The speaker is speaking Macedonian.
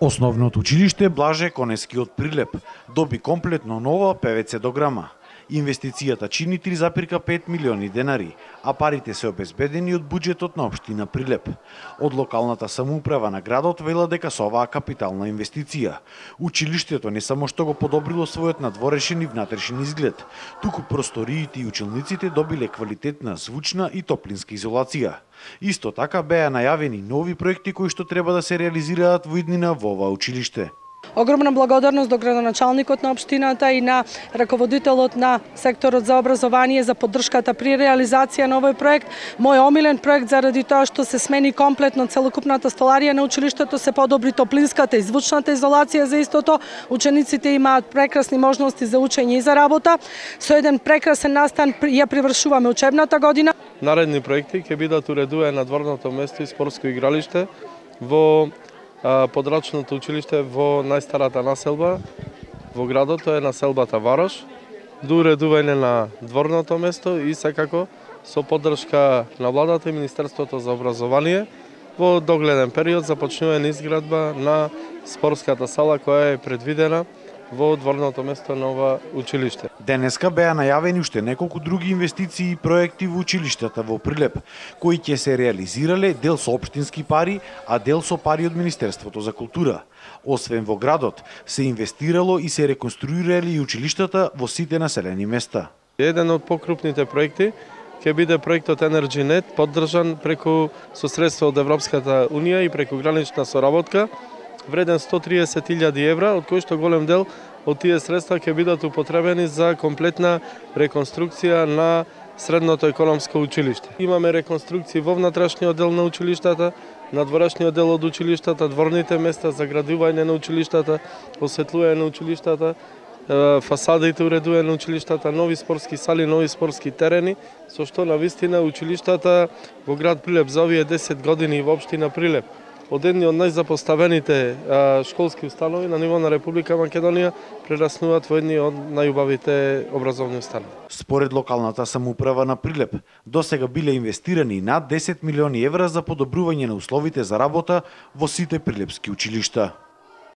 Основното училиште Блаже Конески од Прилеп доби комплетно нова ПВЦ дограма. Инвестицијата чини 3,5 милиони денари, а парите се обезбедени од буџетот на општина Прилеп. Од локалната самоуправа на градот вела дека со оваа капитална инвестиција училиштето не само што го подобрило својот надворешен и внатрешен изглед, туку просториите и училниците добиле квалитетна звучна и топлинска изолација. Исто така беа најавени нови проекти кои што треба да се реализираат во иднина во ова училиште. Огромна благодарност до градоначалникот на општината и на раководителот на секторот за образование за поддршката при реализација на овој проект. Мој омилен проект заради тоа што се смени комплетно целокупната столарија на училиштето, се подобри топлинската и звучната изолација за истото. Учениците имаат прекрасни можности за учење и за работа. Со еден прекрасен настан ја привршуваме учебната година. Наредни проекти ќе бидат уредувани на дворното место и спортско игралиште во подрачното училиште во најстарата населба во градот, тоа е населбата Варош, до уредување на дворното место и секако со поддршка на владата и Министерството за образование во догледен период започнување изградба на спортската сала која е предвидена во дворното место на ова училиште. Денеска беа најавени уште неколку други инвестиции и проекти во училиштата во Прилеп, кои ќе се реализирале дел со општински пари, а дел со пари од Министерството за култура. Освен во градот, се инвестирало и се реконструирале и училиштата во сите населени места. Еден од покрупните проекти ќе биде проектот EnergyNet, поддржан преку со средства од Европската унија и преку гранична соработка, вреден 130.000 евра, од кои што голем дел од тие средства ќе бидат употребени за комплетна реконструкција на средното економско училиште. Имаме реконструкции во внатрешниот дел на училиштата, надворешниот дел од училиштата, дворните места, заградување на училиштата, осветлување на училиштата, фасадите уредување на училиштата, нови спортски сали, нови спортски терени, со што навистина училиштата во град Прилеп за овие 10 години во општина Прилеп од едни од најзапоставените школски установи на ниво на Република Македонија прераснуваат во едни од најубавите образовни установи. Според локалната самоуправа на Прилеп, досега биле инвестирани над 10 милиони евра за подобрување на условите за работа во сите прилепски училишта.